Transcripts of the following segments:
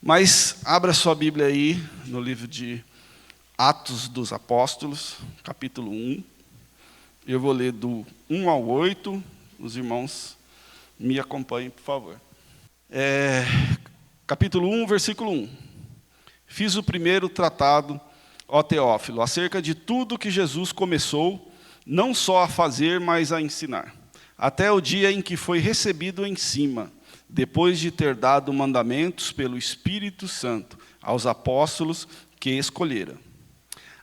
Mas abra sua Bíblia aí no livro de Atos dos Apóstolos, capítulo 1. Eu vou ler do 1 ao 8. Os irmãos me acompanhem, por favor. Capítulo 1, versículo 1. Fiz o primeiro tratado, ó Teófilo, acerca de tudo que Jesus começou, não só a fazer, mas a ensinar, até o dia em que foi recebido em cima, depois de ter dado mandamentos pelo Espírito Santo aos apóstolos que escolhera,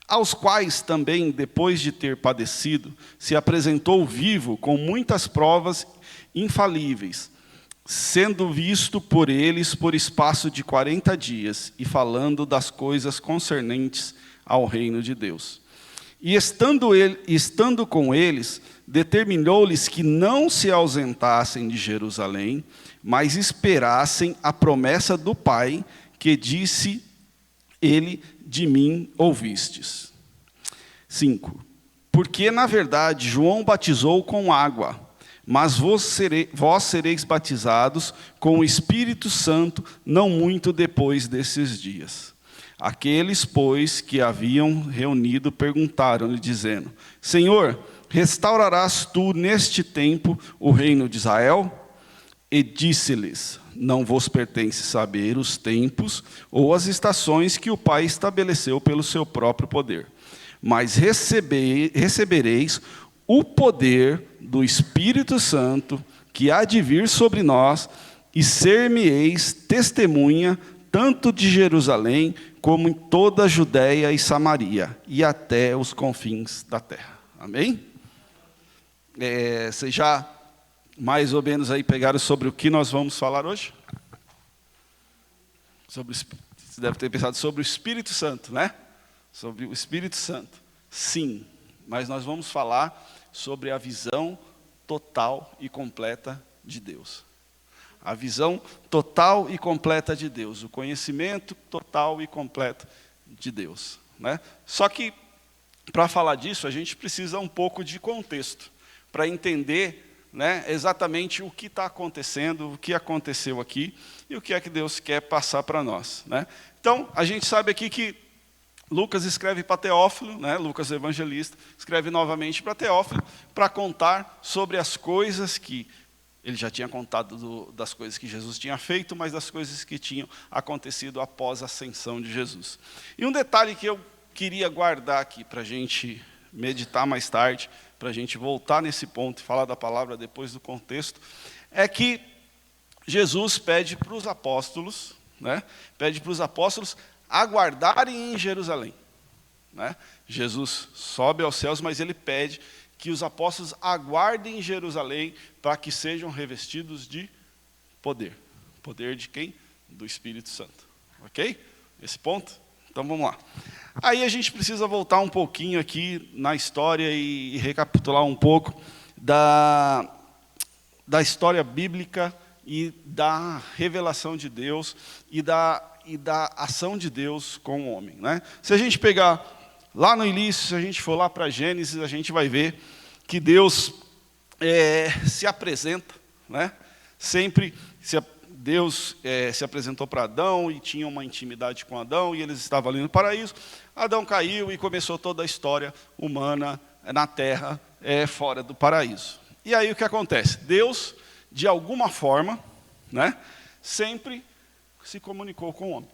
aos quais também, depois de ter padecido, se apresentou vivo com muitas provas infalíveis, sendo visto por eles por espaço de 40 dias, e falando das coisas concernentes ao reino de Deus. E estando com eles, determinou-lhes que não se ausentassem de Jerusalém, mas esperassem a promessa do Pai, que disse ele: de mim ouvistes. 5. Porque, na verdade, João batizou com água, mas vós sereis batizados com o Espírito Santo, não muito depois desses dias. Aqueles, pois, que haviam reunido, perguntaram-lhe, dizendo: Senhor, restaurarás tu neste tempo o reino de Israel? E disse-lhes: não vos pertence saber os tempos ou as estações que o Pai estabeleceu pelo seu próprio poder, mas recebereis o poder do Espírito Santo, que há de vir sobre nós, e ser-me-eis testemunha, tanto de Jerusalém, como em toda a Judéia e Samaria, e até os confins da terra. Amém? Vocês já mais ou menos aí pegaram sobre o que nós vamos falar hoje? Você deve ter pensado sobre o Espírito Santo, né? Sobre o Espírito Santo. Sim, mas nós vamos falar sobre a visão total e completa de Deus. A visão total e completa de Deus. O conhecimento total e completo de Deus, né? Só que, para falar disso, a gente precisa um pouco de contexto, para entender, né, exatamente o que está acontecendo, o que aconteceu aqui, e o que é que Deus quer passar para nós, né? Então, a gente sabe aqui que Lucas escreve para Teófilo, né, Lucas o evangelista, escreve novamente para Teófilo, para contar sobre as coisas que ele já tinha contado das coisas que Jesus tinha feito, mas das coisas que tinham acontecido após a ascensão de Jesus. E um detalhe que eu queria guardar aqui para a gente meditar mais tarde, para a gente voltar nesse ponto e falar da palavra depois do contexto, é que Jesus pede para os apóstolos, né, pede para os apóstolos aguardarem em Jerusalém, né? Jesus sobe aos céus, mas ele pede que os apóstolos aguardem em Jerusalém para que sejam revestidos de poder. Poder de quem? Do Espírito Santo. Ok? Esse ponto? Então vamos lá. Aí a gente precisa voltar um pouquinho aqui na história e recapitular um pouco da história bíblica e da revelação de Deus e da ação de Deus com o homem, né? Se a gente pegar lá no início, se a gente for lá para Gênesis, a gente vai ver que Deus se apresenta, né? Sempre Deus se apresentou para Adão e tinha uma intimidade com Adão, e eles estavam ali no paraíso. Adão caiu e começou toda a história humana na terra, fora do paraíso. E aí o que acontece? Deus, de alguma forma, né, sempre se comunicou com o homem.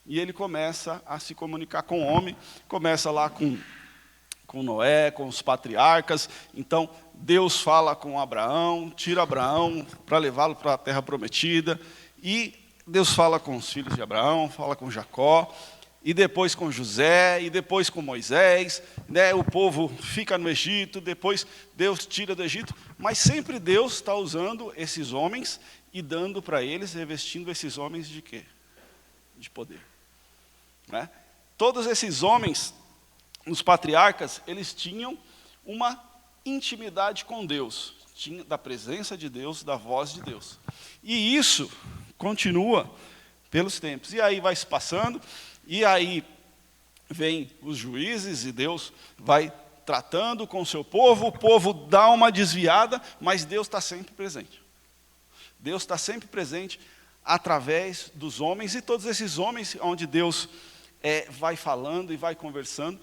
E ele começa a se comunicar com o homem, começa lá com Noé, com os patriarcas. Então, Deus fala com Abraão, tira Abraão para levá-lo para a terra prometida, e Deus fala com os filhos de Abraão, fala com Jacó, e depois com José, e depois com Moisés, né? O povo fica no Egito, depois Deus tira do Egito, mas sempre Deus está usando esses homens e dando para eles, revestindo esses homens de quê? De poder, né? Todos esses homens, os patriarcas, eles tinham uma intimidade com Deus, tinha da presença de Deus, da voz de Deus. E isso continua pelos tempos. E aí vai se passando, e aí vem os juízes, e Deus vai tratando com o seu povo. O povo dá uma desviada, mas Deus está sempre presente. Deus está sempre presente através dos homens, e todos esses homens, onde Deus vai falando e vai conversando,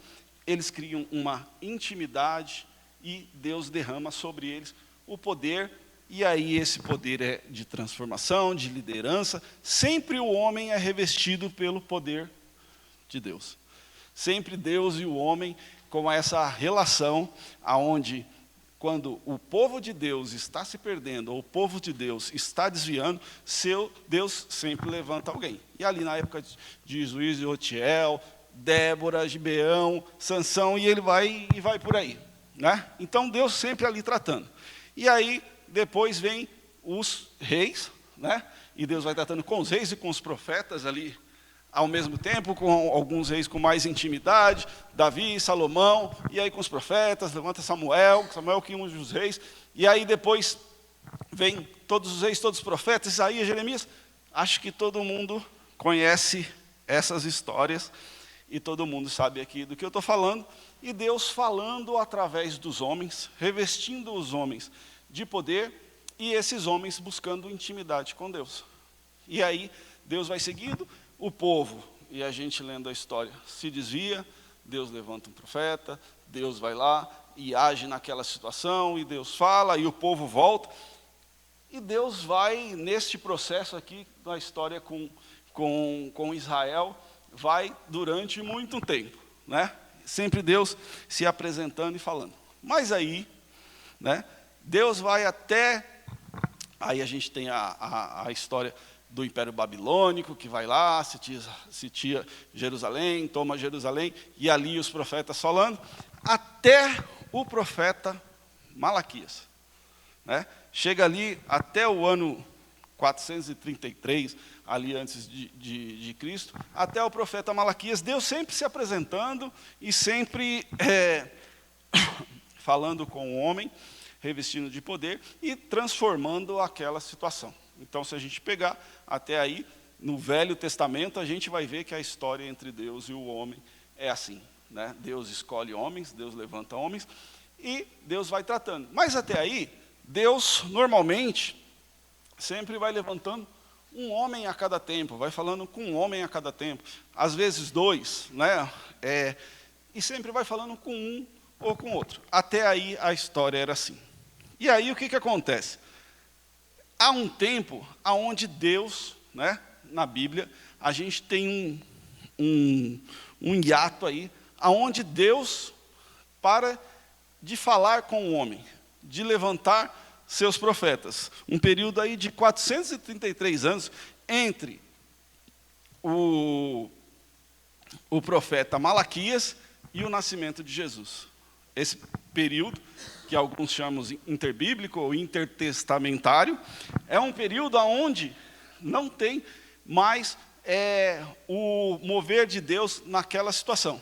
eles criam uma intimidade e Deus derrama sobre eles o poder, e aí esse poder é de transformação, de liderança. Sempre o homem é revestido pelo poder de Deus. Sempre Deus e o homem com essa relação aonde, quando o povo de Deus está se perdendo, ou o povo de Deus está desviando, Deus sempre levanta alguém. E ali na época de Juízes de Otiel, Débora, Gibeão, Sansão, e ele vai por aí, né? Então Deus sempre ali tratando. E aí depois vem os reis, né? E Deus vai tratando com os reis e com os profetas ali ao mesmo tempo, com alguns reis com mais intimidade, Davi, Salomão, e aí com os profetas, levanta Samuel que unge os reis, e aí depois vem todos os reis, todos os profetas, Isaías, Jeremias. Acho que todo mundo conhece essas histórias, e todo mundo sabe aqui do que eu estou falando, e Deus falando através dos homens, revestindo os homens de poder, e esses homens buscando intimidade com Deus. E aí Deus vai seguindo, o povo, e a gente lendo a história, se desvia, Deus levanta um profeta, Deus vai lá e age naquela situação, e Deus fala, e o povo volta, e Deus vai, neste processo aqui, da história com Israel, vai durante muito tempo, né? Sempre Deus se apresentando e falando. Mas aí, né, Deus vai até, aí a gente tem a história do Império Babilônico, que vai lá, sitia Jerusalém, toma Jerusalém, e ali os profetas falando, até o profeta Malaquias, né? Chega ali até o ano 433, ali antes de Cristo, até o profeta Malaquias, Deus sempre se apresentando e sempre falando com o homem, revestindo de poder e transformando aquela situação. Então, se a gente pegar até aí, no Velho Testamento, a gente vai ver que a história entre Deus e o homem é assim, né? Deus escolhe homens, Deus levanta homens, e Deus vai tratando. Mas até aí, Deus, normalmente, sempre vai levantando um homem a cada tempo, vai falando com um homem a cada tempo, às vezes dois, né? E sempre vai falando com um ou com outro. Até aí, a história era assim. E aí, o que acontece? Há um tempo onde Deus, né, na Bíblia, a gente tem um hiato aí, onde Deus para de falar com o homem, de levantar seus profetas. Um período aí de 433 anos entre o profeta Malaquias e o nascimento de Jesus. Esse período, que alguns chamam de interbíblico ou intertestamentário, é um período onde não tem mais o mover de Deus naquela situação,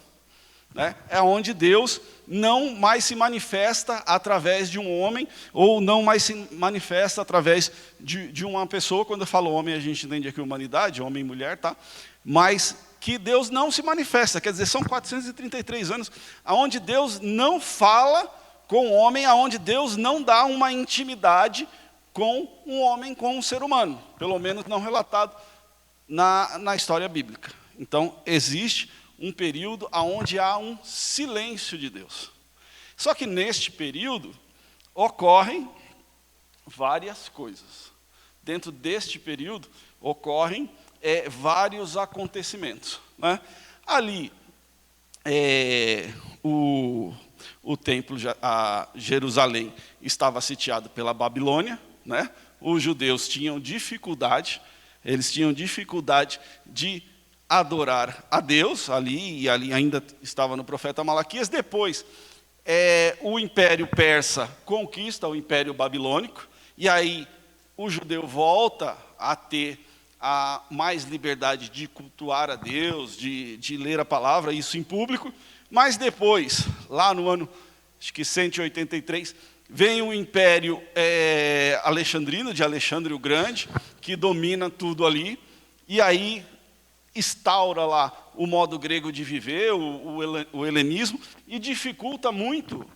né? É onde Deus não mais se manifesta através de um homem, ou não mais se manifesta através de uma pessoa. Quando eu falo homem, a gente entende aqui humanidade, homem e mulher, tá? Mas que Deus não se manifesta, quer dizer, são 433 anos onde Deus não fala com o homem, onde Deus não dá uma intimidade com um homem, com um ser humano, pelo menos não relatado na história bíblica. Então, existe um período onde há um silêncio de Deus. Só que neste período ocorrem várias coisas. Dentro deste período ocorrem vários acontecimentos, né? Ali, o templo, a Jerusalém, estava sitiado pela Babilônia, né? Os judeus tinham dificuldade, eles tinham dificuldade de adorar a Deus, ali ainda estava no profeta Malaquias. Depois, o Império Persa conquista o Império Babilônico, e aí o judeu volta a ter a mais liberdade de cultuar a Deus, de ler a palavra, isso em público. Mas depois, lá no ano, acho que 183, vem o Império Alexandrino, de Alexandre o Grande, que domina tudo ali, e aí instaura lá o modo grego de viver, o helenismo, e dificulta muito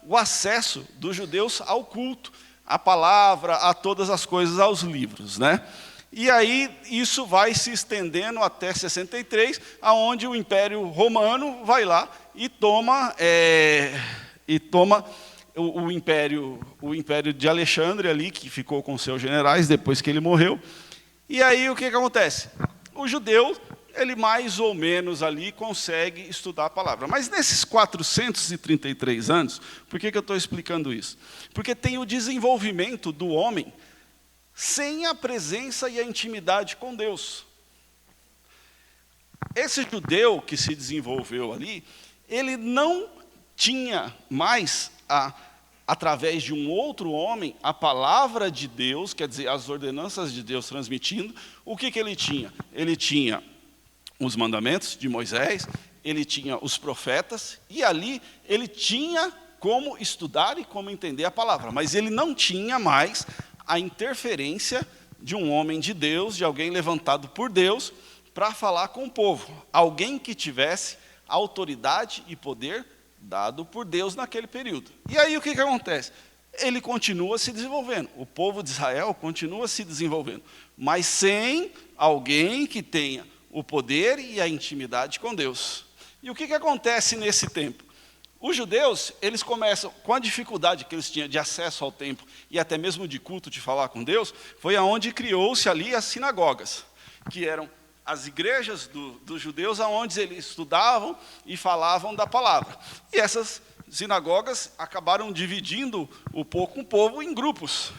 o acesso dos judeus ao culto, à palavra, a todas as coisas, aos livros, né? E aí isso vai se estendendo até 63, aonde o Império Romano vai lá e toma o Império de Alexandre ali, que ficou com seus generais depois que ele morreu. E aí o que acontece? O judeu, ele mais ou menos ali consegue estudar a palavra. Mas nesses 433 anos, por que eu estou explicando isso? Porque tem o desenvolvimento do homem sem a presença e a intimidade com Deus. Esse judeu que se desenvolveu ali, ele não tinha mais, através de um outro homem, a palavra de Deus, quer dizer, as ordenanças de Deus transmitindo. O que ele tinha? Ele tinha os mandamentos de Moisés, ele tinha os profetas, e ali ele tinha como estudar e como entender a palavra, mas ele não tinha mais a interferência de um homem de Deus, de alguém levantado por Deus, para falar com o povo. Alguém que tivesse autoridade e poder dado por Deus naquele período. E aí o que acontece? Ele continua se desenvolvendo, o povo de Israel continua se desenvolvendo, mas sem alguém que tenha o poder e a intimidade com Deus. E o que acontece nesse tempo? Os judeus, eles começam, com a dificuldade que eles tinham de acesso ao templo e até mesmo de culto, de falar com Deus, foi aonde criou-se ali as sinagogas, que eram as igrejas dos judeus, aonde eles estudavam e falavam da palavra. E essas sinagogas acabaram dividindo um pouco o povo em grupos.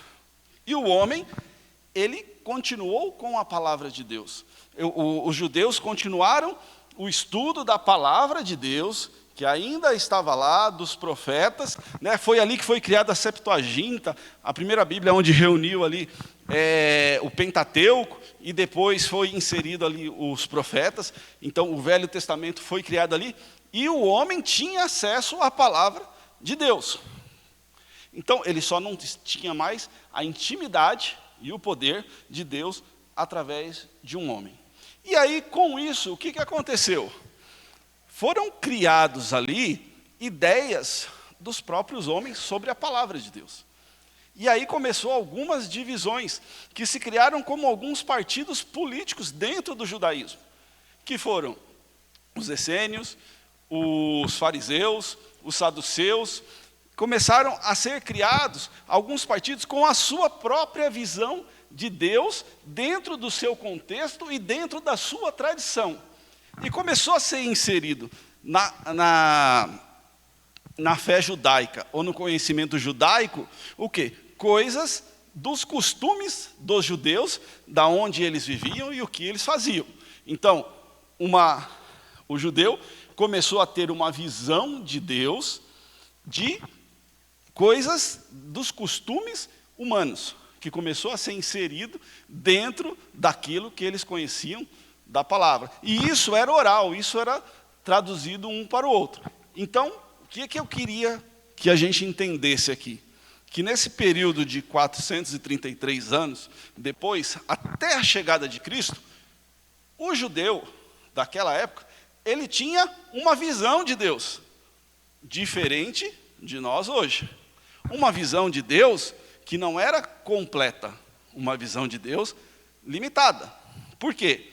E o homem, ele continuou com a palavra de Deus. Os judeus continuaram o estudo da palavra de Deus, que ainda estava lá, dos profetas, né? Foi ali que foi criada a Septuaginta, a primeira Bíblia onde reuniu ali o Pentateuco, e depois foi inserido ali os profetas. Então o Velho Testamento foi criado ali, e o homem tinha acesso à palavra de Deus. Então ele só não tinha mais a intimidade e o poder de Deus através de um homem. E aí, com isso, o que aconteceu? Foram criados ali ideias dos próprios homens sobre a palavra de Deus. E aí começou algumas divisões, que se criaram como alguns partidos políticos dentro do judaísmo, que foram os essênios, os fariseus, os saduceus. Começaram a ser criados alguns partidos com a sua própria visão de Deus, dentro do seu contexto e dentro da sua tradição. E começou a ser inserido na fé judaica, ou no conhecimento judaico, o quê? Coisas dos costumes dos judeus, da onde eles viviam e o que eles faziam. Então, o judeu começou a ter uma visão de Deus, de coisas dos costumes humanos, que começou a ser inserido dentro daquilo que eles conheciam da palavra. E isso era oral, isso era traduzido um para o outro. Então, o que eu queria que a gente entendesse aqui? Que nesse período de 433 anos, depois, até a chegada de Cristo, o judeu daquela época, ele tinha uma visão de Deus, diferente de nós hoje. Uma visão de Deus que não era completa, uma visão de Deus limitada. Por quê?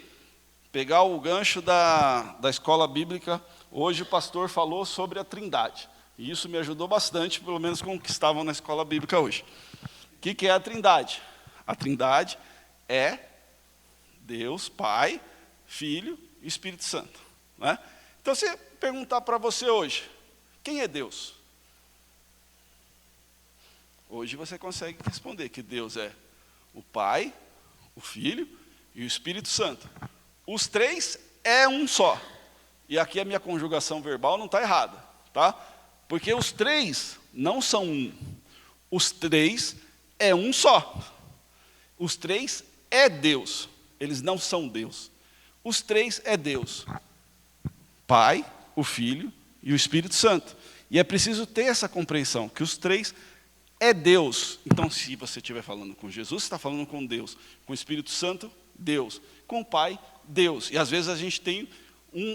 Pegar o gancho da escola bíblica, hoje o pastor falou sobre a Trindade. E isso me ajudou bastante, pelo menos com o que estavam na escola bíblica hoje. O que é a Trindade? A Trindade é Deus, Pai, Filho e Espírito Santo. Né? Então, se eu perguntar para você hoje, quem é Deus? Hoje você consegue responder que Deus é o Pai, o Filho e o Espírito Santo. Os três é um só. E aqui a minha conjugação verbal não está errada, tá? Porque os três não são um. Os três é um só. Os três é Deus. Eles não são Deus. Os três é Deus. Pai, o Filho e o Espírito Santo. E é preciso ter essa compreensão, que os três é Deus. Então, se você estiver falando com Jesus, você está falando com Deus. Com o Espírito Santo, Deus. Com o Pai, Deus. E às vezes a gente tem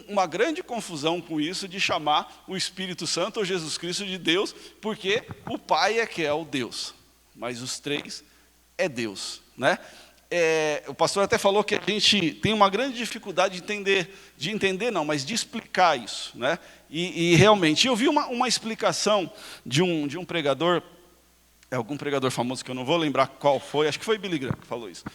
uma grande confusão com isso, de chamar o Espírito Santo ou Jesus Cristo de Deus, porque o Pai é que é o Deus. mas os três é Deus, né? O pastor até falou que a gente tem uma grande dificuldade de entender não, mas de explicar isso, né? E realmente, eu vi uma explicação de um pregador, algum pregador famoso que eu não vou lembrar qual foi, acho que foi Billy Graham que falou isso,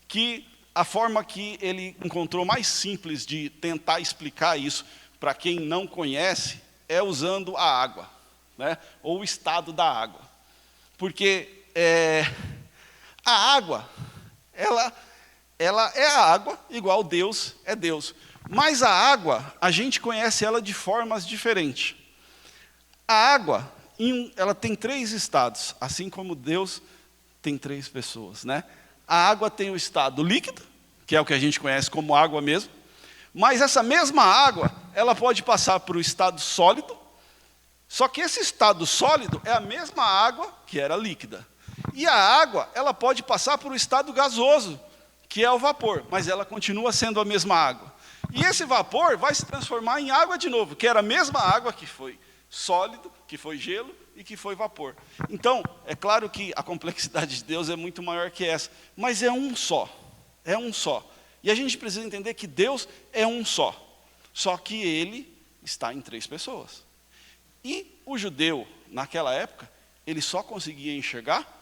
que a forma que ele encontrou mais simples de tentar explicar isso para quem não conhece é usando a água, né? Ou o estado da água, porque a água ela é a água, igual Deus é Deus. Mas a água, a gente conhece ela de formas diferentes. A água, ela tem 3 estados, assim como Deus tem 3 pessoas, né? A água tem o estado líquido, que é o que a gente conhece como água mesmo. Mas essa mesma água, ela pode passar para o estado sólido. Só que esse estado sólido é a mesma água que era líquida. E a água, ela pode passar por um estado gasoso, que é o vapor, mas ela continua sendo a mesma água. E esse vapor vai se transformar em água de novo, que era a mesma água que foi sólido, que foi gelo e que foi vapor. Então, é claro que a complexidade de Deus é muito maior que essa, mas é um só. E a gente precisa entender que Deus é um só que Ele está em 3 pessoas. E o judeu, naquela época, ele só conseguia enxergar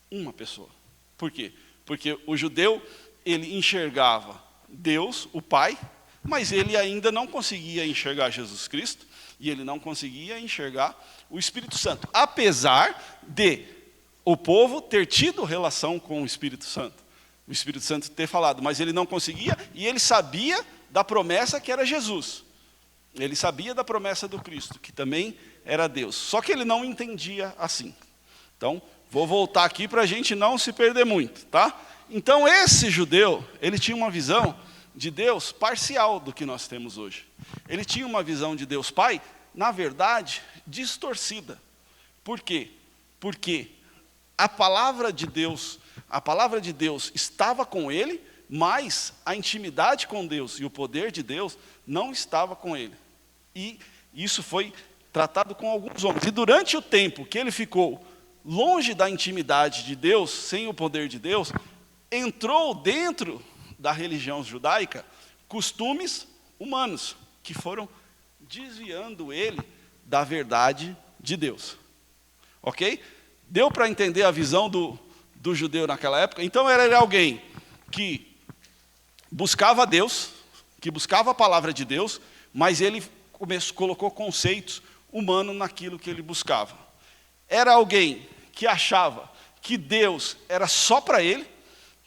uma pessoa. Por quê? Porque o judeu, ele enxergava Deus, o Pai, mas ele ainda não conseguia enxergar Jesus Cristo, e ele não conseguia enxergar o Espírito Santo, apesar de o povo ter tido relação com o Espírito Santo ter falado, mas ele não conseguia, e ele sabia da promessa que era Jesus, ele sabia da promessa do Cristo, que também era Deus, só que ele não entendia assim. Então, vou voltar aqui para a gente não se perder muito, tá? Então, esse judeu, ele tinha uma visão de Deus parcial do que nós temos hoje. Ele tinha uma visão de Deus Pai, na verdade, distorcida. Por quê? Porque a palavra de Deus estava com ele, mas a intimidade com Deus e o poder de Deus não estava com ele. E isso foi tratado com alguns homens. E durante o tempo que ele ficou longe da intimidade de Deus, sem o poder de Deus, entrou dentro da religião judaica costumes humanos, que foram desviando ele da verdade de Deus. Ok? Deu para entender a visão do judeu naquela época? Então era alguém que buscava Deus, que buscava a palavra de Deus, mas ele colocou conceitos humanos naquilo que ele buscava. Era alguém que achava que Deus era só para ele,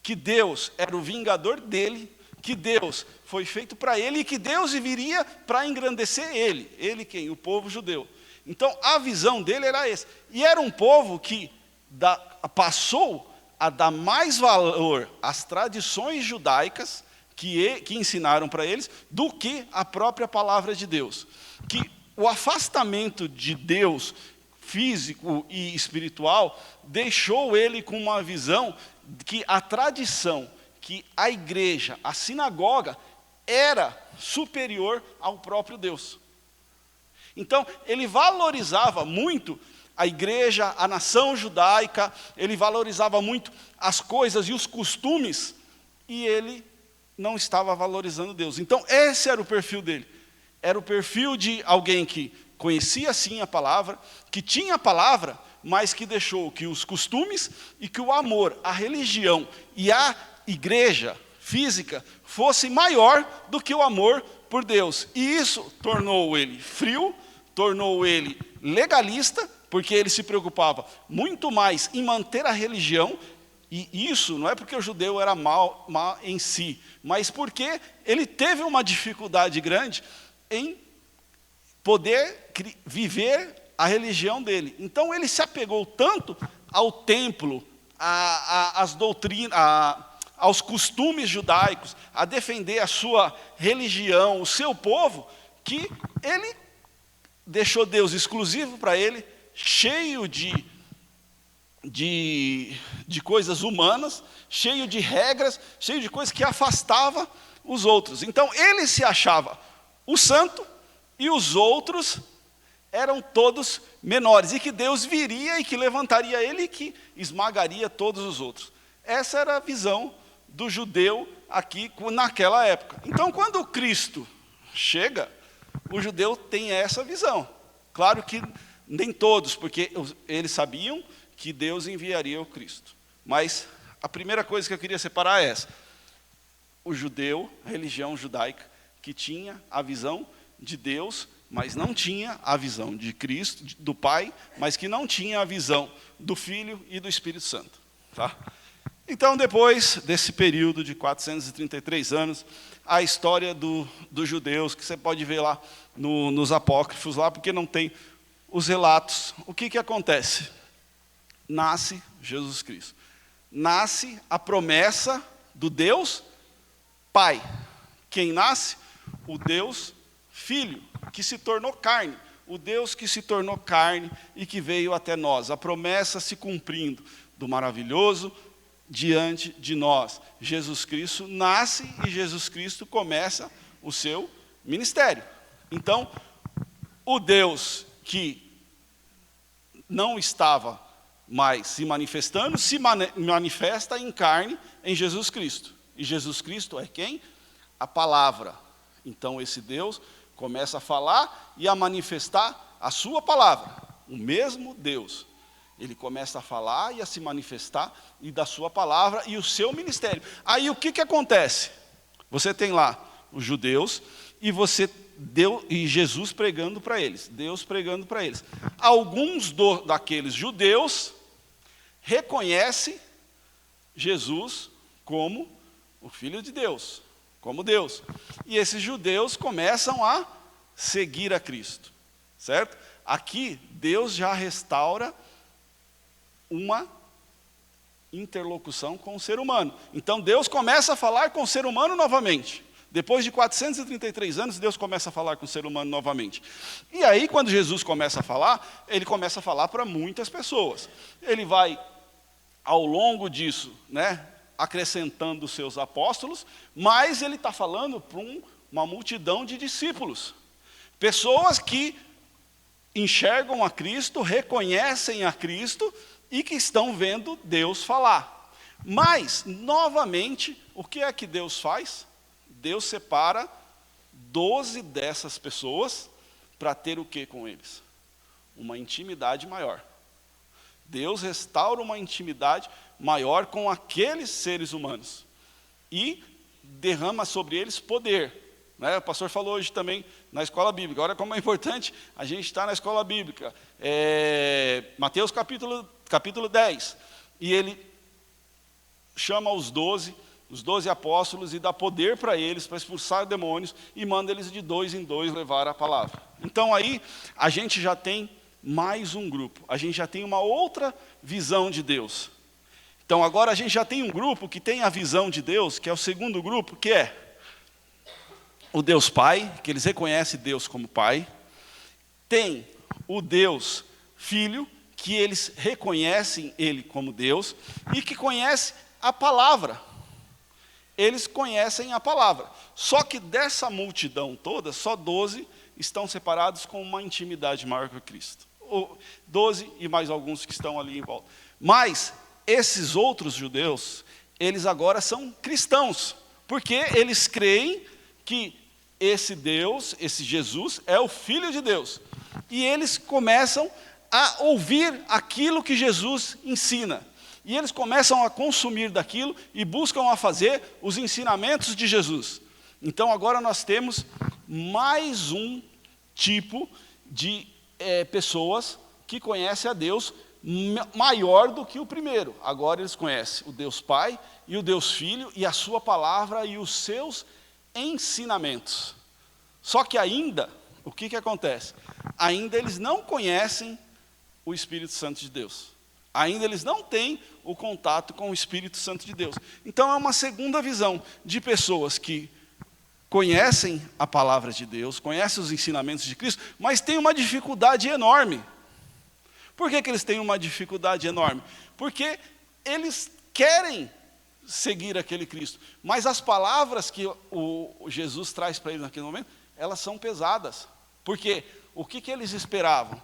que Deus era o vingador dele, que Deus foi feito para ele e que Deus viria para engrandecer ele. Ele quem? O povo judeu. Então a visão dele era essa. E era um povo que passou a dar mais valor às tradições judaicas que ensinaram para eles do que a própria palavra de Deus. Que o afastamento de Deus físico e espiritual deixou ele com uma visão que a tradição, que a igreja, a sinagoga, era superior ao próprio Deus. Então, ele valorizava muito a igreja, a nação judaica, ele valorizava muito as coisas e os costumes, e ele não estava valorizando Deus. Então, esse era o perfil dele. Era o perfil de alguém que conhecia sim a palavra, que tinha a palavra, mas que deixou que os costumes e que o amor, a religião e a igreja física fosse maior do que o amor por Deus. E isso tornou ele frio, tornou ele legalista, porque ele se preocupava muito mais em manter a religião, e isso não é porque o judeu era mal em si, mas porque ele teve uma dificuldade grande em poder viver a religião dele. Então ele se apegou tanto ao templo, às doutrinas, aos costumes judaicos, a defender a sua religião, o seu povo, que ele deixou Deus exclusivo para ele, cheio de coisas humanas, cheio de regras, cheio de coisas que afastava os outros. Então ele se achava o santo e os outros eram todos menores, e que Deus viria e que levantaria ele e que esmagaria todos os outros. Essa era a visão do judeu aqui naquela época. Então, quando Cristo chega, o judeu tem essa visão. Claro que nem todos, porque eles sabiam que Deus enviaria o Cristo. Mas a primeira coisa que eu queria separar é essa. O judeu, a religião judaica, que tinha a visão de Deus, mas não tinha a visão de Cristo, do Pai, mas que não tinha a visão do Filho e do Espírito Santo. Tá? Então, depois desse período de 433 anos, a história dos judeus, que você pode ver lá nos apócrifos, lá, porque não tem os relatos. O que acontece? Nasce Jesus Cristo. Nasce a promessa do Deus Pai. Quem nasce? O Deus Filho, que se tornou carne. O Deus que se tornou carne e que veio até nós. A promessa se cumprindo do maravilhoso diante de nós. Jesus Cristo nasce e Jesus Cristo começa o seu ministério. Então, o Deus que não estava mais se manifestando, se manifesta em carne em Jesus Cristo. E Jesus Cristo é quem? A palavra. Então esse Deus começa a falar e a manifestar a sua palavra. O mesmo Deus. Ele começa a falar e a se manifestar e da sua palavra e o seu ministério. Aí o que acontece? Você tem lá os judeus e e Jesus pregando para eles. Deus pregando para eles. Alguns daqueles judeus reconhecem Jesus como o Filho de Deus, como Deus. E esses judeus começam a seguir a Cristo, certo? Aqui, Deus já restaura uma interlocução com o ser humano. Então, Deus começa a falar com o ser humano novamente. Depois de 433 anos, Deus começa a falar com o ser humano novamente. E aí, quando Jesus começa a falar, ele começa a falar para muitas pessoas. Ele vai, ao longo disso, acrescentando os seus apóstolos, mas ele está falando para uma multidão de discípulos. Pessoas que enxergam a Cristo, reconhecem a Cristo e que estão vendo Deus falar. Mas, novamente, o que é que Deus faz? Deus separa 12 dessas pessoas para ter o que com eles? Uma intimidade maior. Deus restaura uma intimidade maior com aqueles seres humanos e derrama sobre eles poder. O pastor falou hoje também na escola bíblica. Olha como é importante a gente estar na escola bíblica. Mateus capítulo 10. E ele chama os 12 apóstolos e dá poder para eles, para expulsar demônios, e manda eles de 2 em 2 levar a palavra. Então aí a gente já tem mais um grupo, a gente já tem uma outra visão de Deus. Então agora a gente já tem um grupo que tem a visão de Deus, que é o segundo grupo, que é o Deus Pai, que eles reconhecem Deus como Pai. Tem o Deus Filho, que eles reconhecem Ele como Deus, e que conhece a palavra. Eles conhecem a palavra. Só que dessa multidão toda, só 12 estão separados com uma intimidade maior que Cristo. 12 e mais alguns que estão ali em volta. Mas esses outros judeus, eles agora são cristãos, porque eles creem que esse Deus, esse Jesus, é o Filho de Deus. E eles começam a ouvir aquilo que Jesus ensina. E eles começam a consumir daquilo e buscam a fazer os ensinamentos de Jesus. Então agora nós temos mais um tipo de pessoas que conhecem a Deus maior do que o primeiro. Agora eles conhecem o Deus Pai e o Deus Filho e a sua palavra e os seus ensinamentos. Só que ainda, o que acontece? Ainda eles não conhecem o Espírito Santo de Deus. Ainda eles não têm o contato com o Espírito Santo de Deus. Então é uma segunda visão de pessoas que conhecem a palavra de Deus, conhecem os ensinamentos de Cristo, mas têm uma dificuldade enorme. Por que eles têm uma dificuldade enorme? Porque eles querem seguir aquele Cristo, mas as palavras que o Jesus traz para eles naquele momento, elas são pesadas. Porque o que eles esperavam?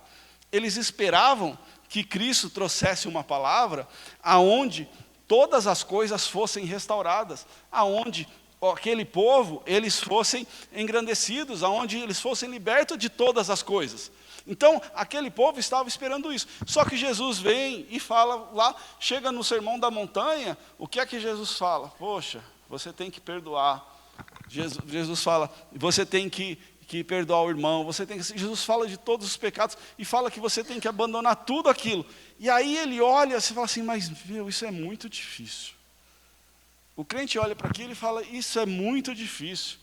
Eles esperavam que Cristo trouxesse uma palavra aonde todas as coisas fossem restauradas, aonde aquele povo, eles fossem engrandecidos, aonde eles fossem libertos de todas as coisas. Então, aquele povo estava esperando isso. Só que Jesus vem e fala lá, chega no Sermão da Montanha, o que é que Jesus fala? Poxa, você tem que perdoar. Jesus fala, você tem que perdoar o irmão, Jesus fala de todos os pecados e fala que você tem que abandonar tudo aquilo. E aí ele olha e fala assim, mas meu, isso é muito difícil. O crente olha para aquilo e fala, isso é muito difícil.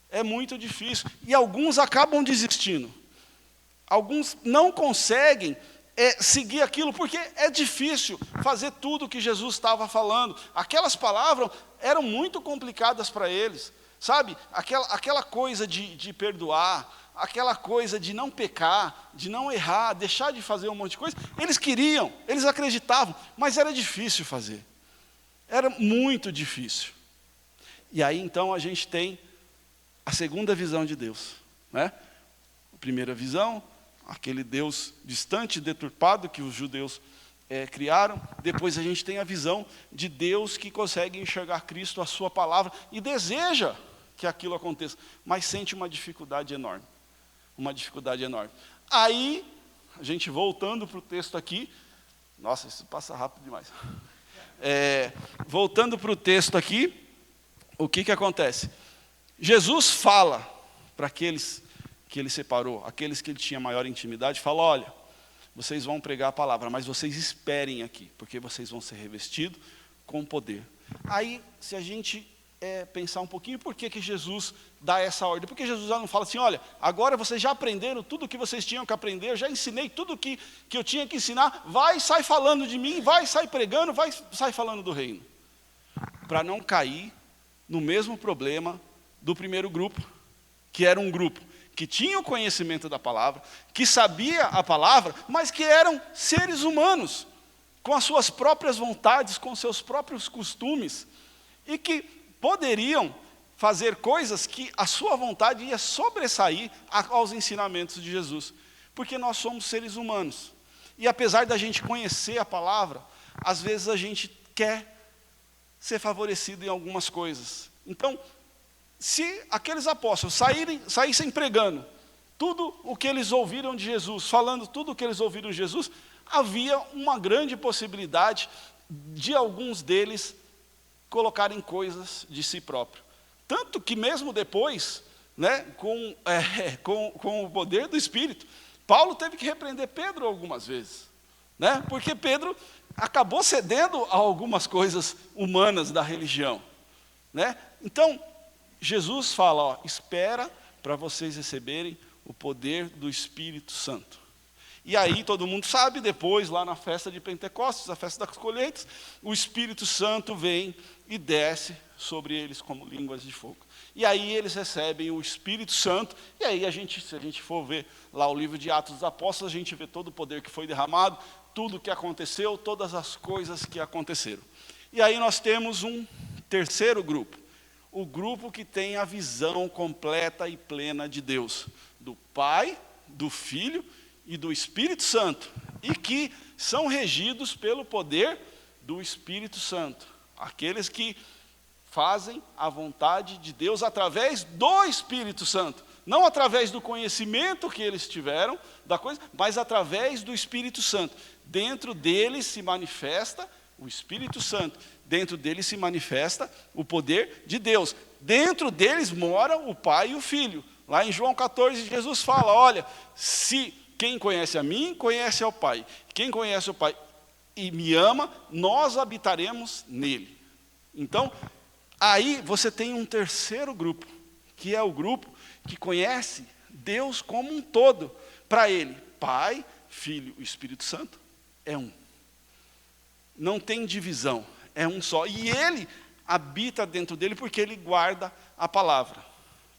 É muito difícil. E alguns acabam desistindo. Alguns não conseguem seguir aquilo, porque é difícil fazer tudo o que Jesus estava falando. Aquelas palavras eram muito complicadas para eles. Sabe, aquela coisa de perdoar, aquela coisa de não pecar, de não errar, deixar de fazer um monte de coisa, eles queriam, eles acreditavam, mas era difícil fazer. Era muito difícil. E aí então a gente tem a segunda visão de Deus, né? A primeira visão, aquele Deus distante, deturpado que os judeus criaram. Depois a gente tem a visão de Deus que consegue enxergar Cristo, a sua palavra, e deseja que aquilo aconteça, mas sente uma dificuldade enorme. Uma dificuldade enorme. Aí, a gente voltando para o texto aqui, nossa, isso passa rápido demais. Voltando para o texto aqui, o que acontece? Jesus fala para aqueles que ele separou, aqueles que ele tinha maior intimidade, fala, olha, vocês vão pregar a palavra, mas vocês esperem aqui, porque vocês vão ser revestidos com poder. Aí, se a gente pensar um pouquinho, por que Jesus dá essa ordem? Porque Jesus já não fala assim, olha, agora vocês já aprenderam tudo o que vocês tinham que aprender, eu já ensinei tudo que eu tinha que ensinar, vai, sai falando de mim, vai, sai pregando, vai, sai falando do reino. Para não cair no mesmo problema do primeiro grupo, que era um grupo que tinha o conhecimento da palavra, que sabia a palavra, mas que eram seres humanos, com as suas próprias vontades, com seus próprios costumes, e que poderiam fazer coisas que a sua vontade ia sobressair aos ensinamentos de Jesus. Porque nós somos seres humanos. E apesar da gente conhecer a palavra, às vezes a gente quer ser favorecido em algumas coisas. Então, se aqueles apóstolos saíssem pregando tudo o que eles ouviram de Jesus, falando tudo o que eles ouviram de Jesus, havia uma grande possibilidade de alguns deles colocarem coisas de si próprio. Tanto que mesmo depois, né, com o poder do Espírito, Paulo teve que repreender Pedro algumas vezes, né, porque Pedro acabou cedendo a algumas coisas humanas da religião, né? Então, Jesus fala, ó, espera para vocês receberem o poder do Espírito Santo. E aí todo mundo sabe, depois lá na festa de Pentecostes, a festa das colheitas, o Espírito Santo vem e desce sobre eles como línguas de fogo. E aí eles recebem o Espírito Santo, e aí se a gente for ver lá o livro de Atos dos Apóstolos, a gente vê todo o poder que foi derramado, tudo o que aconteceu, todas as coisas que aconteceram. E aí nós temos um terceiro grupo, o grupo que tem a visão completa e plena de Deus, do Pai, do Filho e do Espírito Santo, e que são regidos pelo poder do Espírito Santo. Aqueles que fazem a vontade de Deus através do Espírito Santo. Não através do conhecimento que eles tiveram da coisa, mas através do Espírito Santo. Dentro deles se manifesta o Espírito Santo. Dentro deles se manifesta o poder de Deus. Dentro deles mora o Pai e o Filho. Lá em João 14, Jesus fala, olha, se quem conhece a mim, conhece ao Pai. Quem conhece o Pai e me ama, nós habitaremos nele. Então, aí você tem um terceiro grupo, que é o grupo que conhece Deus como um todo. Para ele, Pai, Filho e Espírito Santo é um. Não tem divisão, é um só. E ele habita dentro dele porque ele guarda a palavra.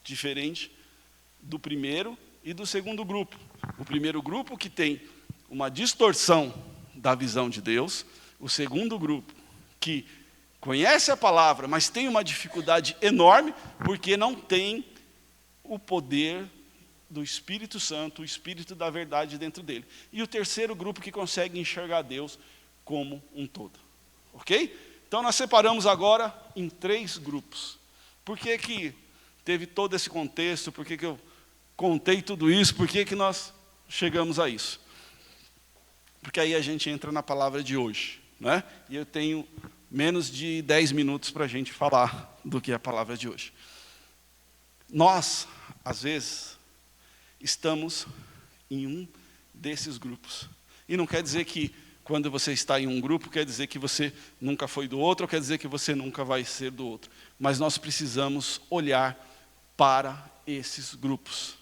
Diferente do primeiro e do segundo grupo. O primeiro grupo que tem uma distorção da visão de Deus. O segundo grupo que conhece a palavra, mas tem uma dificuldade enorme, porque não tem o poder do Espírito Santo, o Espírito da verdade dentro dele. E o terceiro grupo que consegue enxergar Deus como um todo. Ok? Então nós separamos agora em 3 grupos. Por que que teve todo esse contexto? Por que que eu contei tudo isso? Por que que nós chegamos a isso? Porque aí a gente entra na palavra de hoje, né? E eu tenho menos de 10 minutos para a gente falar do que é a palavra de hoje. Nós, às vezes, estamos em um desses grupos. E não quer dizer que quando você está em um grupo, quer dizer que você nunca foi do outro, ou quer dizer que você nunca vai ser do outro. Mas nós precisamos olhar para esses grupos.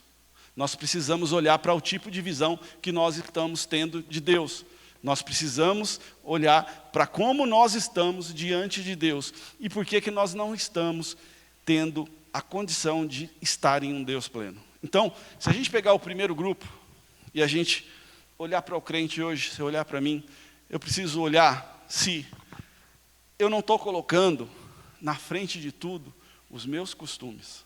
Nós precisamos olhar para o tipo de visão que nós estamos tendo de Deus. Nós precisamos olhar para como nós estamos diante de Deus. E por que que nós não estamos tendo a condição de estar em um Deus pleno. Então, se a gente pegar o primeiro grupo, e a gente olhar para o crente hoje, se olhar para mim, eu preciso olhar se eu não estou colocando na frente de tudo os meus costumes,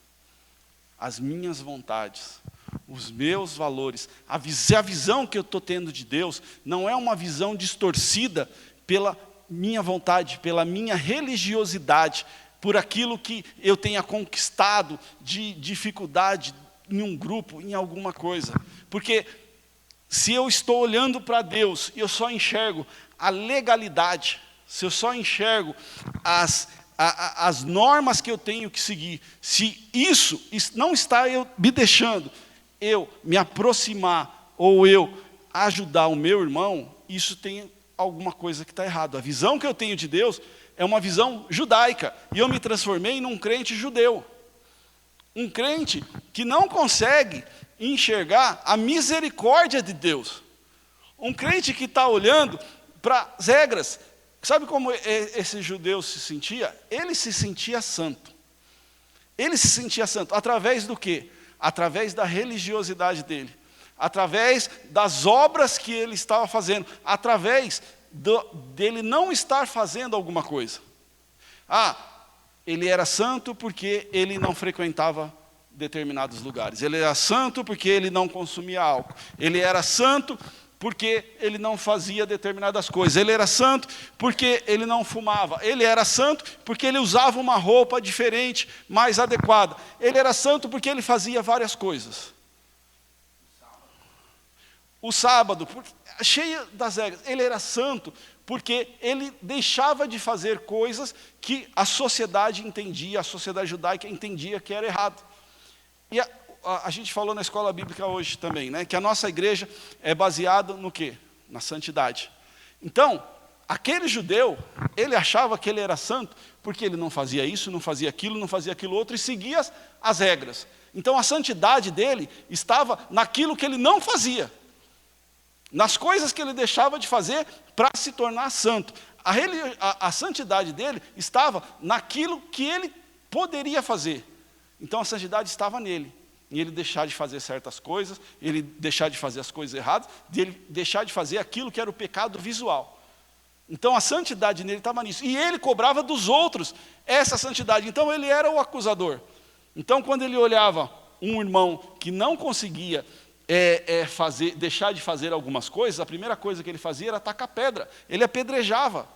as minhas vontades, os meus valores. A visão que eu estou tendo de Deus não é uma visão distorcida pela minha vontade, pela minha religiosidade, por aquilo que eu tenha conquistado de dificuldade em um grupo, em alguma coisa. Porque se eu estou olhando para Deus e eu só enxergo a legalidade, se eu só enxergo as normas que eu tenho que seguir, se isso não está me deixando eu me aproximar ou eu ajudar o meu irmão, isso tem alguma coisa que está errado. A visão que eu tenho de Deus é uma visão judaica, e eu me transformei num crente judeu. Um crente que não consegue enxergar a misericórdia de Deus. Um crente que está olhando para as regras. Sabe como esse judeu se sentia? Ele se sentia santo. Ele se sentia santo. Através do quê? Através da religiosidade dele. Através das obras que ele estava fazendo. Através dele não estar fazendo alguma coisa. Ele era santo porque ele não frequentava determinados lugares. Ele era santo porque ele não consumia álcool. Ele era santo porque ele não fazia determinadas coisas. Ele era santo porque ele não fumava. Ele era santo porque ele usava uma roupa diferente, mais adequada. Ele era santo porque ele fazia várias coisas. O sábado, cheio das regras. Ele era santo porque ele deixava de fazer coisas que a sociedade entendia, a sociedade judaica entendia que era errado. E a gente falou na escola bíblica hoje também, né, que a nossa igreja é baseada no quê? Na santidade. Então, aquele judeu, ele achava que ele era santo porque ele não fazia isso, não fazia aquilo outro e seguia as regras. Então a santidade dele estava naquilo que ele não fazia. Nas coisas que ele deixava de fazer para se tornar santo. A santidade dele estava naquilo que ele poderia fazer. Então a santidade estava nele. Em ele deixar de fazer certas coisas, ele deixar de fazer as coisas erradas, ele deixar de fazer aquilo que era o pecado visual. Então a santidade nele estava nisso. E ele cobrava dos outros essa santidade. Então ele era o acusador. Então quando ele olhava um irmão que não conseguia deixar de fazer algumas coisas, a primeira coisa que ele fazia era tacar pedra. Ele apedrejava.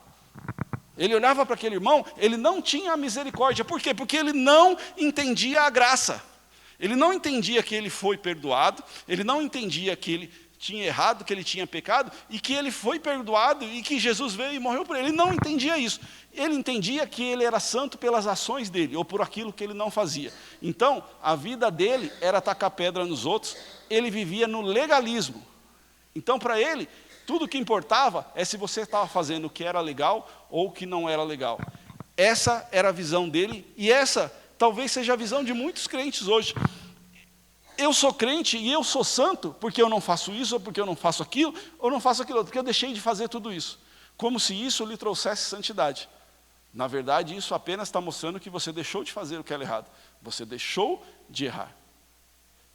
Ele olhava para aquele irmão, ele não tinha a misericórdia. Por quê? Porque ele não entendia a graça. Ele não entendia que ele foi perdoado, ele não entendia que ele tinha errado, que ele tinha pecado, e que ele foi perdoado, e que Jesus veio e morreu por ele. Ele não entendia isso. Ele entendia que ele era santo pelas ações dele, ou por aquilo que ele não fazia. Então, a vida dele era tacar pedra nos outros, ele vivia no legalismo. Então, para ele, tudo o que importava é se você estava fazendo o que era legal, ou o que não era legal. Essa era a visão dele, e essa talvez seja a visão de muitos crentes hoje. Eu sou crente e eu sou santo porque eu não faço isso, ou porque eu não faço aquilo, ou não faço aquilo outro, porque eu deixei de fazer tudo isso. Como se isso lhe trouxesse santidade. Na verdade, isso apenas está mostrando que você deixou de fazer o que era errado. Você deixou de errar.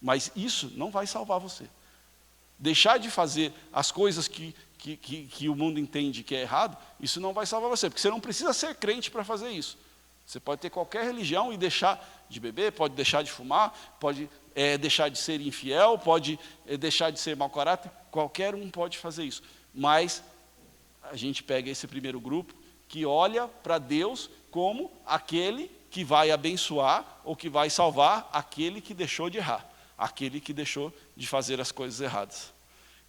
Mas isso não vai salvar você. Deixar de fazer as coisas que o mundo entende que é errado, isso não vai salvar você, porque você não precisa ser crente para fazer isso. Você pode ter qualquer religião e deixar de beber, pode deixar de fumar, pode deixar de ser infiel, pode deixar de ser mau caráter, qualquer um pode fazer isso. Mas a gente pega esse primeiro grupo que olha para Deus como aquele que vai abençoar ou que vai salvar aquele que deixou de errar, aquele que deixou de fazer as coisas erradas.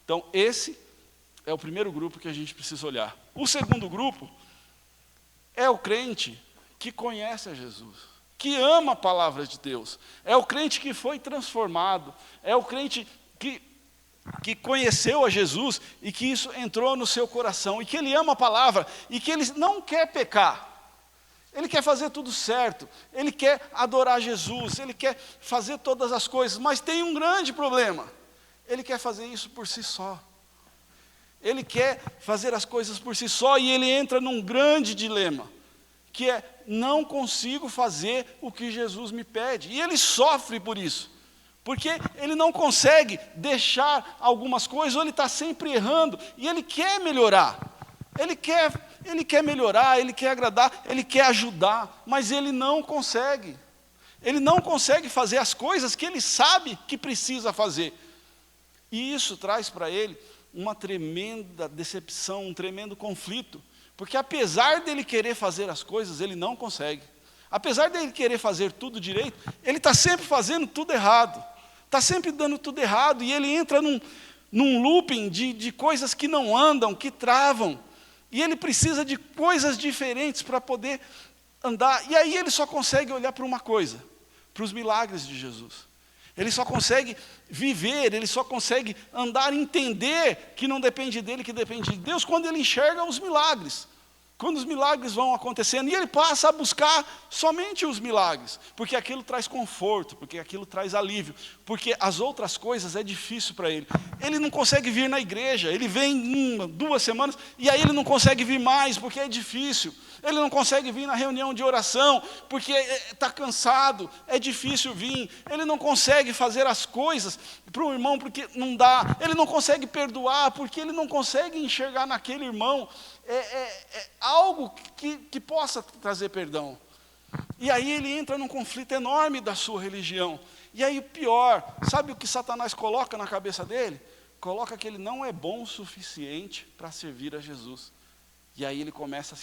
Então, esse é o primeiro grupo que a gente precisa olhar. O segundo grupo é o crente que conhece a Jesus, que ama a palavra de Deus, é o crente que foi transformado, é o crente que conheceu a Jesus e que isso entrou no seu coração, e que ele ama a palavra, e que ele não quer pecar, ele quer fazer tudo certo, ele quer adorar Jesus, ele quer fazer todas as coisas, mas tem um grande problema, ele quer fazer isso por si só. Ele quer fazer as coisas por si só e ele entra num grande dilema, que é, não consigo fazer o que Jesus me pede. E ele sofre por isso, porque ele não consegue deixar algumas coisas, ou ele está sempre errando, e ele quer melhorar. Ele quer melhorar, ele quer agradar, ele quer ajudar, mas ele não consegue. Ele não consegue fazer as coisas que ele sabe que precisa fazer. E isso traz para ele uma tremenda decepção, um tremendo conflito, porque apesar dele querer fazer as coisas, ele não consegue. Apesar dele querer fazer tudo direito, ele está sempre fazendo tudo errado, está sempre dando tudo errado, e ele entra num looping de coisas que não andam, que travam, e ele precisa de coisas diferentes para poder andar, e aí ele só consegue olhar para uma coisa, para os milagres de Jesus. Ele só consegue viver, ele só consegue andar, entender que não depende dele, que depende de Deus, quando ele enxerga os milagres. Quando os milagres vão acontecendo, e ele passa a buscar somente os milagres, porque aquilo traz conforto, porque aquilo traz alívio, porque as outras coisas é difícil para ele. Ele não consegue vir na igreja, ele vem 1, 2 semanas, e aí ele não consegue vir mais, porque é difícil. Ele não consegue vir na reunião de oração, porque está cansado, é difícil vir. Ele não consegue fazer as coisas para o irmão, porque não dá. Ele não consegue perdoar, porque ele não consegue enxergar naquele irmão algo que possa trazer perdão. E aí ele entra num conflito enorme da sua religião. E aí pior, sabe o que Satanás coloca na cabeça dele? Coloca que ele não é bom o suficiente para servir a Jesus. E aí ele começa a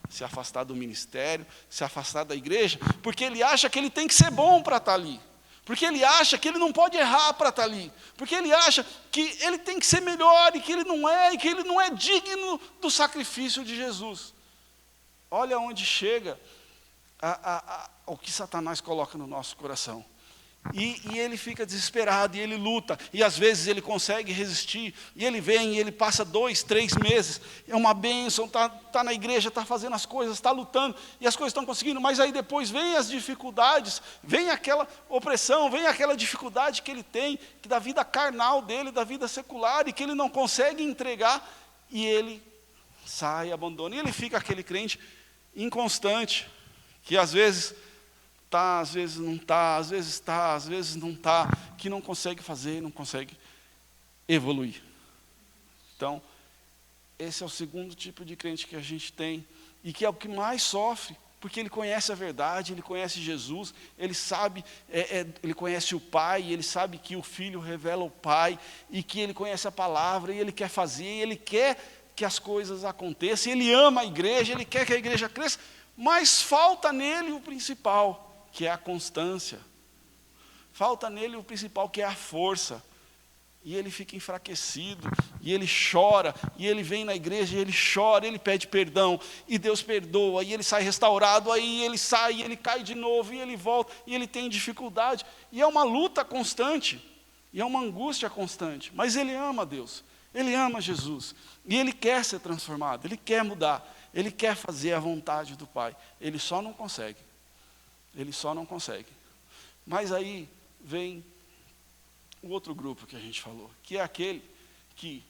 se afastar do ministério, se afastar da igreja, porque ele acha que ele tem que ser bom para estar ali, porque ele acha que ele não pode errar para estar ali, porque ele acha que ele tem que ser melhor, e que ele não é digno do sacrifício de Jesus. Olha onde chega o que Satanás coloca no nosso coração. E ele fica desesperado, e ele luta, e às vezes ele consegue resistir, e ele vem, e ele passa 2, 3 meses, é uma bênção, está na igreja, está fazendo as coisas, está lutando, e as coisas estão conseguindo, mas aí depois vem as dificuldades, vem aquela opressão, vem aquela dificuldade que ele tem, que da vida carnal dele, da vida secular, e que ele não consegue entregar, e ele sai, abandona, e ele fica aquele crente inconstante, que às vezes está, às vezes não está, às vezes está, às vezes não está, que não consegue fazer, não consegue evoluir. Então, esse é o segundo tipo de crente que a gente tem, e que é o que mais sofre, porque ele conhece a verdade, ele conhece Jesus, ele sabe, ele conhece o Pai, ele sabe que o Filho revela o Pai, e que ele conhece a palavra, e ele quer fazer, e ele quer que as coisas aconteçam, ele ama a igreja, ele quer que a igreja cresça, mas falta nele o principal, que é a constância. Falta nele o principal, que é a força. E ele fica enfraquecido, e ele chora, e ele vem na igreja, e ele chora, ele pede perdão, e Deus perdoa, e ele sai restaurado, aí ele sai, e ele cai de novo, e ele volta, e ele tem dificuldade, e é uma luta constante, e é uma angústia constante, mas ele ama Deus, ele ama Jesus, e ele quer ser transformado, ele quer mudar, ele quer fazer a vontade do Pai, ele só não consegue. Ele só não consegue. Mas aí vem o outro grupo que a gente falou, que é aquele que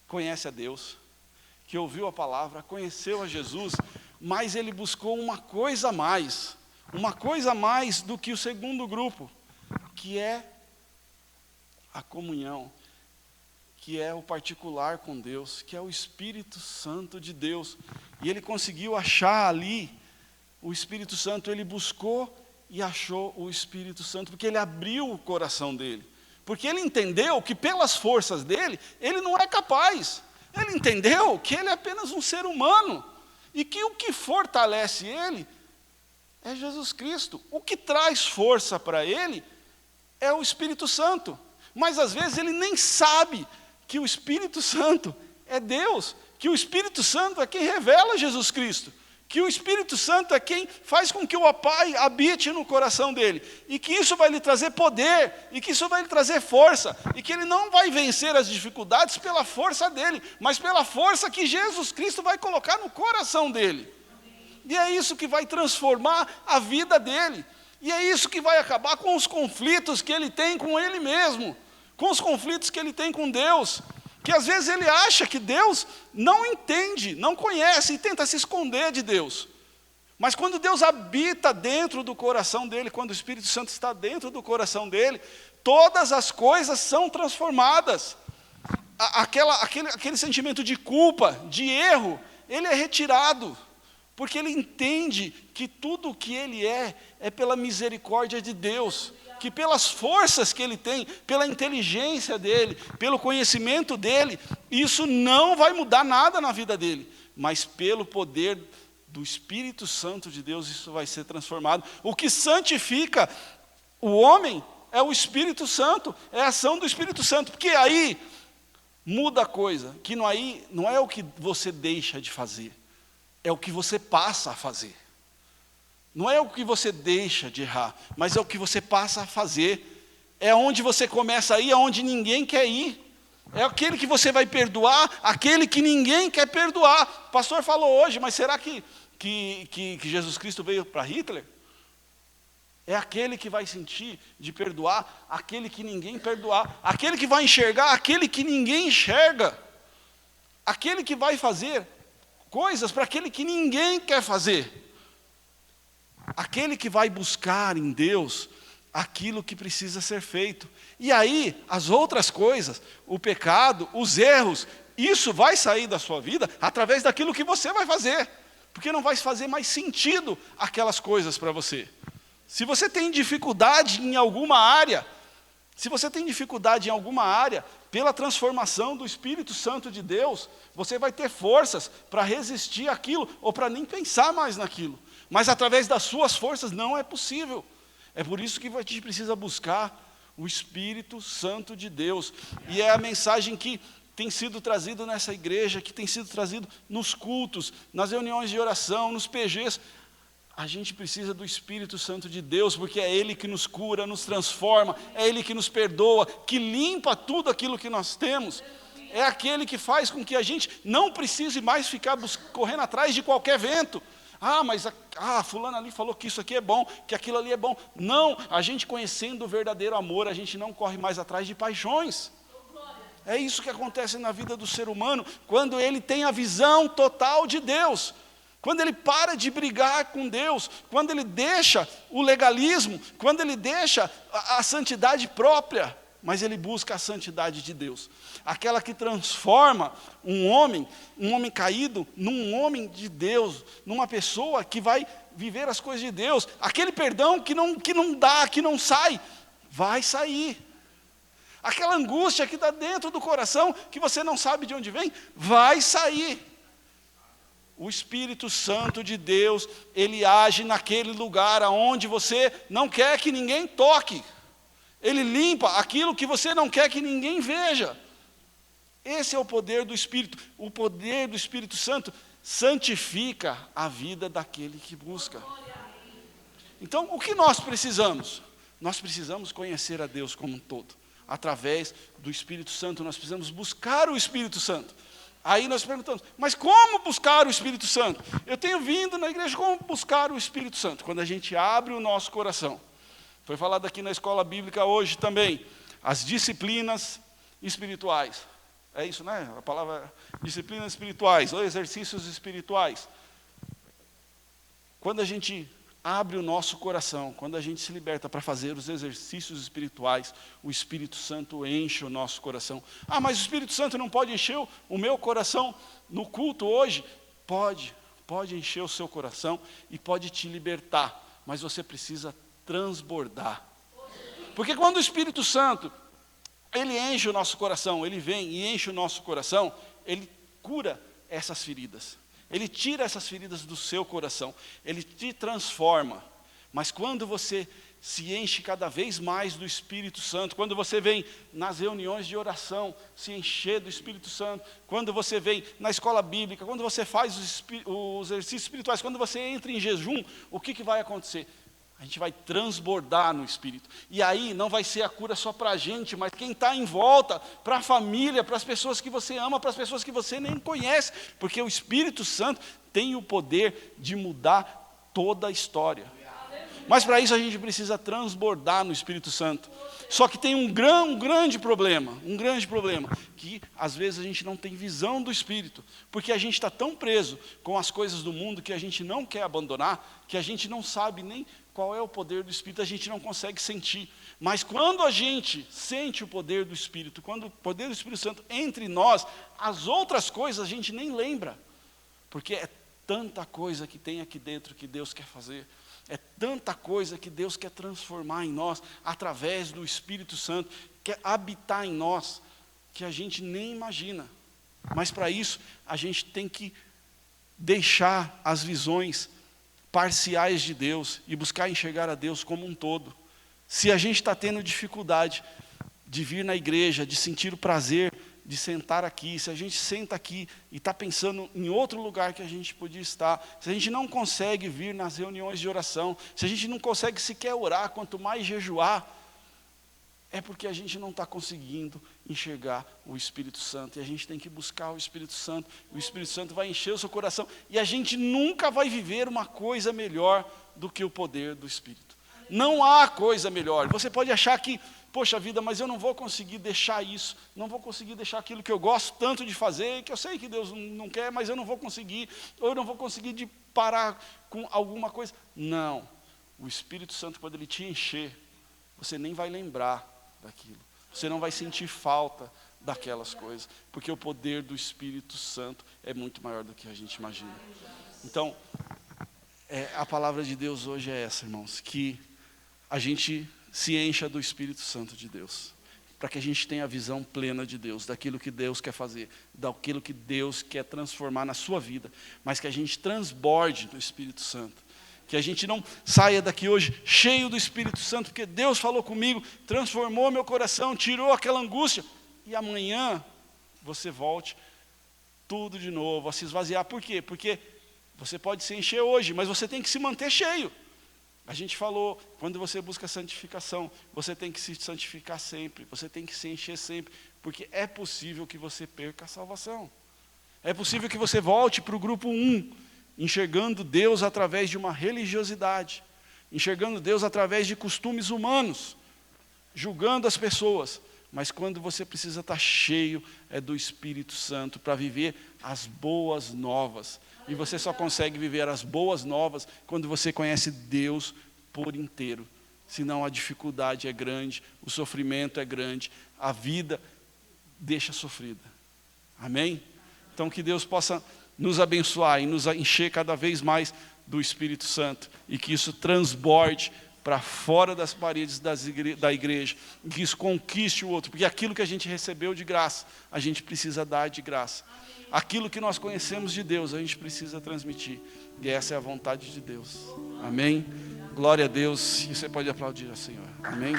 conhece a Deus, que ouviu a palavra, conheceu a Jesus, mas ele buscou uma coisa a mais do que o segundo grupo, que é a comunhão, que é o particular com Deus, que é o Espírito Santo de Deus. E ele conseguiu achar ali o Espírito Santo, ele buscou e achou o Espírito Santo, porque ele abriu o coração dele. Porque ele entendeu que pelas forças dele, ele não é capaz. Ele entendeu que ele é apenas um ser humano. E que o que fortalece ele é Jesus Cristo. O que traz força para ele é o Espírito Santo. Mas às vezes ele nem sabe que o Espírito Santo é Deus. Que o Espírito Santo é quem revela Jesus Cristo. Que o Espírito Santo é quem faz com que o Pai habite no coração dele. E que isso vai lhe trazer poder, e que isso vai lhe trazer força. E que ele não vai vencer as dificuldades pela força dele, mas pela força que Jesus Cristo vai colocar no coração dele. E é isso que vai transformar a vida dele. E é isso que vai acabar com os conflitos que ele tem com ele mesmo. Com os conflitos que ele tem com Deus. Que às vezes ele acha que Deus não entende, não conhece e tenta se esconder de Deus. Mas quando Deus habita dentro do coração dele, quando o Espírito Santo está dentro do coração dele, todas as coisas são transformadas. Aquele sentimento de culpa, de erro, ele é retirado. Porque ele entende que tudo o que ele é pela misericórdia de Deus. Que pelas forças que ele tem, pela inteligência dele, pelo conhecimento dele, isso não vai mudar nada na vida dele. Mas pelo poder do Espírito Santo de Deus, isso vai ser transformado. O que santifica o homem é o Espírito Santo, é a ação do Espírito Santo. Porque aí muda a coisa, que aí não é o que você deixa de fazer, é o que você passa a fazer. Não é o que você deixa de errar, mas é o que você passa a fazer. É onde você começa a ir, aonde ninguém quer ir. É aquele que você vai perdoar, aquele que ninguém quer perdoar. O pastor falou hoje, mas será que Jesus Cristo veio para Hitler? É aquele que vai sentir de perdoar, aquele que ninguém perdoar. Aquele que vai enxergar, aquele que ninguém enxerga. Aquele que vai fazer coisas para aquele que ninguém quer fazer. Aquele que vai buscar em Deus aquilo que precisa ser feito. E aí, as outras coisas, o pecado, os erros, isso vai sair da sua vida através daquilo que você vai fazer. Porque não vai fazer mais sentido aquelas coisas para você. Se você tem dificuldade em alguma área, pela transformação do Espírito Santo de Deus, você vai ter forças para resistir àquilo, ou para nem pensar mais naquilo. Mas através das suas forças não é possível. É por isso que a gente precisa buscar o Espírito Santo de Deus. E é a mensagem que tem sido trazida nessa igreja, que tem sido trazido nos cultos, nas reuniões de oração, nos PGs. A gente precisa do Espírito Santo de Deus, porque é Ele que nos cura, nos transforma, é Ele que nos perdoa, que limpa tudo aquilo que nós temos. É aquele que faz com que a gente não precise mais ficar correndo atrás de qualquer vento. Mas fulano ali falou que isso aqui é bom, que aquilo ali é bom. Não, a gente conhecendo o verdadeiro amor, a gente não corre mais atrás de paixões. É isso que acontece na vida do ser humano, quando ele tem a visão total de Deus. Quando ele para de brigar com Deus, quando ele deixa o legalismo, quando ele deixa a santidade própria, mas ele busca a santidade de Deus. Aquela que transforma um homem caído, num homem de Deus, numa pessoa que vai viver as coisas de Deus. Aquele perdão que não dá, que não sai, vai sair. Aquela angústia que está dentro do coração, que você não sabe de onde vem, vai sair. O Espírito Santo de Deus, ele age naquele lugar onde você não quer que ninguém toque. Ele limpa aquilo que você não quer que ninguém veja. Esse é o poder do Espírito. O poder do Espírito Santo santifica a vida daquele que busca. Então, o que nós precisamos? Nós precisamos conhecer a Deus como um todo. Através do Espírito Santo, nós precisamos buscar o Espírito Santo. Aí nós perguntamos, mas como buscar o Espírito Santo? Eu tenho vindo na igreja, como buscar o Espírito Santo? Quando a gente abre o nosso coração. Foi falado aqui na escola bíblica hoje também, as disciplinas espirituais. É isso, né? A palavra disciplinas espirituais, ou exercícios espirituais. Quando a gente abre o nosso coração, quando a gente se liberta para fazer os exercícios espirituais, o Espírito Santo enche o nosso coração. Mas o Espírito Santo não pode encher o meu coração no culto hoje? Pode, pode encher o seu coração e pode te libertar, mas você precisa transbordar. Porque quando o Espírito Santo, ele enche o nosso coração, ele vem e enche o nosso coração, ele cura essas feridas. Ele tira essas feridas do seu coração, ele te transforma. Mas quando você se enche cada vez mais do Espírito Santo, quando você vem nas reuniões de oração, se encher do Espírito Santo, quando você vem na escola bíblica, quando você faz os exercícios espirituais, quando você entra em jejum, o que vai acontecer? A gente vai transbordar no Espírito. E aí não vai ser a cura só para a gente, mas quem está em volta, para a família, para as pessoas que você ama, para as pessoas que você nem conhece. Porque o Espírito Santo tem o poder de mudar toda a história. Mas para isso a gente precisa transbordar no Espírito Santo. Só que tem um grande problema, que às vezes a gente não tem visão do Espírito, porque a gente está tão preso com as coisas do mundo que a gente não quer abandonar, que a gente não sabe nem qual é o poder do Espírito, a gente não consegue sentir. Mas quando a gente sente o poder do Espírito, quando o poder do Espírito Santo entra em nós, as outras coisas a gente nem lembra, porque é tanta coisa que tem aqui dentro que Deus quer fazer. É tanta coisa que Deus quer transformar em nós, através do Espírito Santo, quer habitar em nós, que a gente nem imagina. Mas para isso, a gente tem que deixar as visões parciais de Deus e buscar enxergar a Deus como um todo. Se a gente está tendo dificuldade de vir na igreja, de sentir o prazer de sentar aqui, se a gente senta aqui e está pensando em outro lugar que a gente podia estar, se a gente não consegue vir nas reuniões de oração, se a gente não consegue sequer orar, quanto mais jejuar, é porque a gente não está conseguindo enxergar o Espírito Santo, e a gente tem que buscar o Espírito Santo vai encher o seu coração, e a gente nunca vai viver uma coisa melhor do que o poder do Espírito. Não há coisa melhor. Você pode achar que, poxa vida, mas eu não vou conseguir deixar isso, não vou conseguir deixar aquilo que eu gosto tanto de fazer, que eu sei que Deus não quer, mas eu não vou conseguir, ou eu não vou conseguir de parar com alguma coisa. Não, o Espírito Santo, quando ele te encher, você nem vai lembrar daquilo, você não vai sentir falta daquelas coisas, porque o poder do Espírito Santo é muito maior do que a gente imagina. Então, a palavra de Deus hoje é essa, irmãos, que a gente se encha do Espírito Santo de Deus, para que a gente tenha a visão plena de Deus, daquilo que Deus quer fazer, daquilo que Deus quer transformar na sua vida, mas que a gente transborde do Espírito Santo, que a gente não saia daqui hoje cheio do Espírito Santo, porque Deus falou comigo, transformou meu coração, tirou aquela angústia, e amanhã você volte tudo de novo, a se esvaziar. Por quê? Porque você pode se encher hoje, mas você tem que se manter cheio. A gente falou, quando você busca santificação, você tem que se santificar sempre, você tem que se encher sempre, porque é possível que você perca a salvação. É possível que você volte para o grupo 1, enxergando Deus através de uma religiosidade, enxergando Deus através de costumes humanos, julgando as pessoas. Mas quando você precisa estar cheio do Espírito Santo para viver as boas novas. E você só consegue viver as boas novas quando você conhece Deus por inteiro. Senão a dificuldade é grande, o sofrimento é grande, a vida deixa sofrida. Amém? Então que Deus possa nos abençoar e nos encher cada vez mais do Espírito Santo. E que isso transborde para fora das paredes da igreja, que isso conquiste o outro, porque aquilo que a gente recebeu de graça, a gente precisa dar de graça. Aquilo que nós conhecemos de Deus, a gente precisa transmitir, e essa é a vontade de Deus. Amém? Glória a Deus, e você pode aplaudir ao Senhor. Amém?